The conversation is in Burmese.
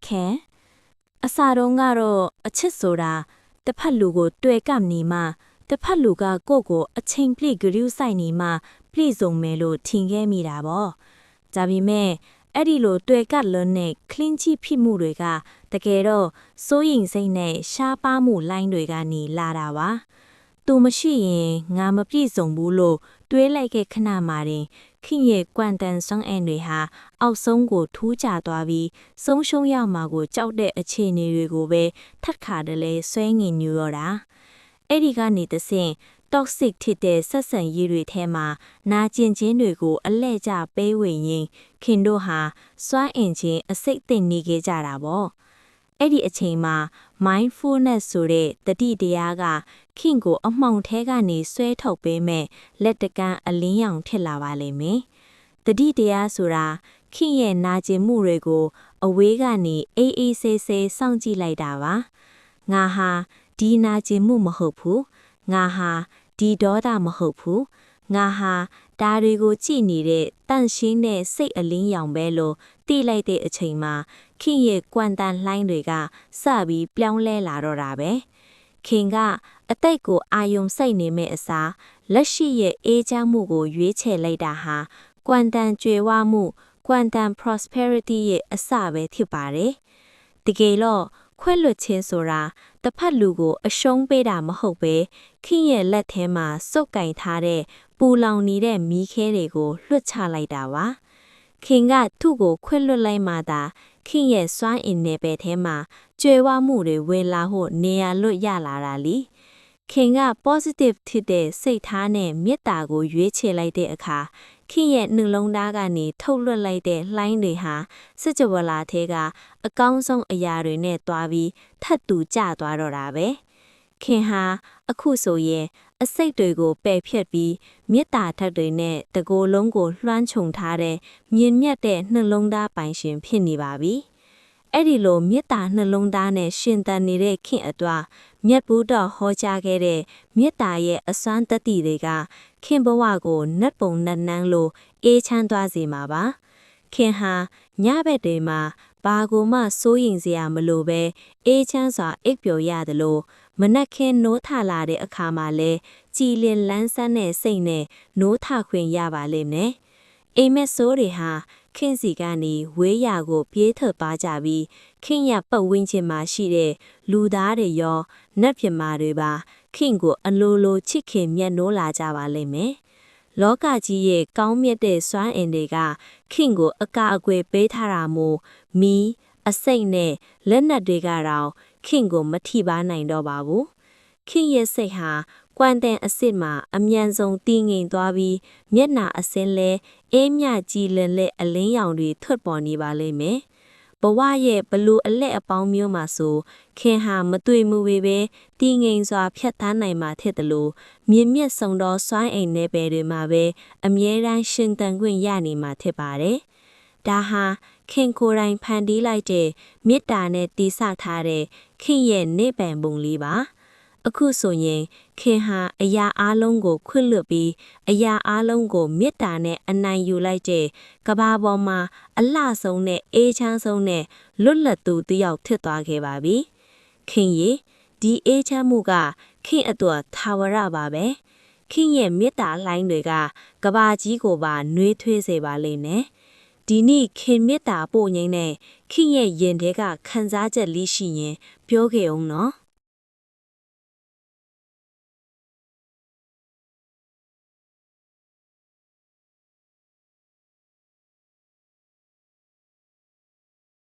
ခဲအစာတုံးကတော့အချစ်ဆိုတာတစ်ဖက်လူကိုတွေ့ကပ်နေမှတစ်ဖက်လူကကိုယ့်ကိုအချိန်ပြည့်ဂရုစိုက်နေမှပြည့်စုံမယ်လို့ထင်ခဲ့မိတာပေါ့ဒါပေမဲ့အဲ့ဒီလိုတွေ့ကပ်လွန်းတဲ့ခလင်းကြီးဖြစ်မှုတွေကတကယ်တော့စိုးရင်စိတ်နဲ့ရှားပါမှုလိုင်းတွေကနေလာတာပါသူမရှိရင်ငါမပြည့်စုံဘူးလို့တွေးလိုက်ခဲ့ခဏမှတင်ခင်ရဲ့ကွမ်တန်ဆွမ်းအန်တွေဟာအောက်ဆုံးကိုထူးကျသွားပြီးဆုံးရှုံးရမှာကိုကြောက်တဲ့အခြေအနေတွေကိုပဲထပ်ခါတလဲဆွဲငင်ညူတော့တာအဲ့ဒီကနေတဆင့် toxic ဖြစ်တဲ့ဆက်ဆံရေးတွေထဲမှာနာကျင်ခြင်းတွေကိုအလဲ့ကျပေးဝေရင်ခင်တို့ဟာစွမ်းအင်ခြင်းအစိတ်သိမ့်နေခဲ့ကြတာပေါ့အဲ့ဒီအချိန်မှာ mindfulness ဆိုတဲ့တတိတရားကခင်ကိုအမှောင်ထဲကနေဆွဲထုတ်ပေးမဲ့လက်တကမ်းအလင်းရောင်ထစ်လာပါလိမ့်မယ်တတိတရားဆိုတာခင်ရဲ့နာကျင်မှုတွေကိုအဝေးကနေအေးအေးဆေးဆေးစောင့်ကြည့်လိုက်တာပါငါဟာဒီနာကျင်မှုမဟုတ်ဘူးငါဟာဒီဒေါသမဟုတ်ဘူးငါဟာဒါတွေကိုကြည့်နေတဲ့တန့်ရှင်းတဲ့စိတ်အလင်းရောင်ပဲလို့သိလိုက်တဲ့အချိန်မှာခင်ရဲ့ကွမ်တန်လှိုင်းတွေကစပြီးပြောင်းလဲလာတော့တာပဲခင်ကအတိတ်ကိုအာယုံစိတ်နေမဲ့အစားလက်ရှိရဲ့အေးချမ်းမှုကိုရွေးချယ်လိုက်တာဟာကွမ်တန်ကြွယ်ဝမှုကွမ်တန် prosperity ရဲ့အစပဲဖြစ်ပါတယ်တကယ်တော့ခွဲလွတ်ခြင်းဆိုတာတစ်ဖက်လူကိုအရှုံးပေးတာမဟုတ်ပဲခင်ရဲ့လက်ထဲမှာစုပ်ကင်ထားတဲ့ပူလောင်နေတဲ့မီးခဲတွေကိုလွှတ်ချလိုက်တာပါခင်ကသူ့ကိုခွဲလွတ်လိုက်မှသာခင်ရဲ့စွမ်းအင်နယ်ပယ်ထဲမှာကြွယ်ဝမှုတွေဝင်လာဖို့နေရာလွတ်ရလာတာလीခင်က positive ဖြစ်တဲ့စိတ်ထားနဲ့မေတ္တာကိုရွေးချယ်လိုက်တဲ့အခါခင်ရဲ့နှလုံးသားကနေထုတ်လွှတ်လိုက်တဲ့လှိုင်းတွေဟာစစ်ကြဝဠာထဲကအကောင်းဆုံးအရာတွေနဲ့တွားပြီးထပ်တူကျသွားတော့တာပဲခင်ဟာအခုဆိုရင်အစိတ်တွေကိုပယ်ဖြတ်ပြီးမေတ္တာဓာတ်တွေနဲ့တကိုယ်လုံးကိုလွှမ်းခြုံထားတဲ့မြင်မြတ်တဲ့နှလုံးသားပိုင်ရှင်ဖြစ်နေပါပြီအဲ့ဒီလိုမေတ္တာနှလုံးသားနဲ့ရှင်သန်နေတဲ့ခင်အတွက်မြတ်ဗုဒ္ဓဟောကြားခဲ့တဲ့မေတ္တာရဲ့အစွမ်းတတိတွေကခင်ဘဝကိုနတ်ပုံနတ်နန်းလိုအေးချမ်းသွားစေမှာပါခင်ဟာညဘက်တွေမှာဘာကိုမှစိုးရင်စရာမလိုပဲအေးချမ်းစွာအိပ်ပျော်ရတယ်လို့မနက်ခင်းနိုးထလာတဲ့အခါမှာလဲကြည်လင်လန်းဆန်းတဲ့စိတ်နဲ့နိုးထခွင့်ရပါလိမ့်မယ်အိမ်မက်ဆိုးတွေဟာခင်စီကနေဝေးရာကိုပြေးထွက်ပါကြပြီးခင်ရပတ်ဝန်းကျင်မှာရှိတဲ့လူသားတွေရောနတ်ပြမာတွေပါခင်ကိုအလိုလိုချစ်ခင်မြတ်နိုးလာကြပါလိမ့်မယ်လောကကြီးရဲ့ကောင်းမြတ်တဲ့စွမ်းအင်တွေကခင်ကိုအကာအကွယ်ပေးထားတာမို့မီးအစိတ်နဲ့လက်နက်တွေကတော့ခင်ကိုမထိပါနိုင်တော့ပါဘူးခင်ရဲ့စိတ်ဟာကွမ်တန်အစ်စ်မှာအမြန်ဆုံးတည်ငြိမ်သွားပြီးမျက်နှာအစင်းလဲအေးမြကြည်လင်တဲ့အလင်းရောင်တွေထွက်ပေါ်နေပါလိမ့်မယ်ဘဝရဲ့ဘလူအလက်အပေါင်းမျိုးမှာဆိုခင်ဟာမတွေ့မှုပဲတည်ငြိမ်စွာဖြတ်သားနိုင်မှာဖြစ်တယ်လို့မြင့်မြတ်ဆုံးသောစွမ်းအိမ်နယ်ပယ်တွေမှာပဲအမြဲတမ်းရှင်သန်ခွင့်ရနေမှာဖြစ်ပါတယ်ဒါဟာခင်ကိုယ်တိုင်ဖန်တီးလိုက်တဲ့မေတ္တာနဲ့တည်ဆောက်ထားတဲ့ခင်ရဲ့နိဗ္ဗာန်ပုံလေးပါအခုဆိုရင်ခင်ဟာအရာအလုံးကိုခွင့်လွတ်ပြီးအရာအလုံးကိုမေတ္တာနဲ့အနိုင်ယူလိုက်တဲ့ကဘာပေါ်မှာအလှဆုံးနဲ့အေးချမ်းဆုံးနဲ့လွတ်လပ်သူတစ်ယောက်ဖြစ်သွားခဲ့ပါပြီခင်ရေဒီအေးချမ်းမှုကခင်အတွက်သာဝရပါပဲခင်ရဲ့မေတ္တာလှိုင်းတွေကကဘာကြီးကိုပါနှွေးထွေးစေပါလိမ့်မယ်ဒီနေ့ခင်မေတ္တာပို့ငိမ့်နဲ့ခင်ရဲ့ရင်ထဲကခံစားချက်လေးရှိရင်ပြောခဲ့အောင်နော်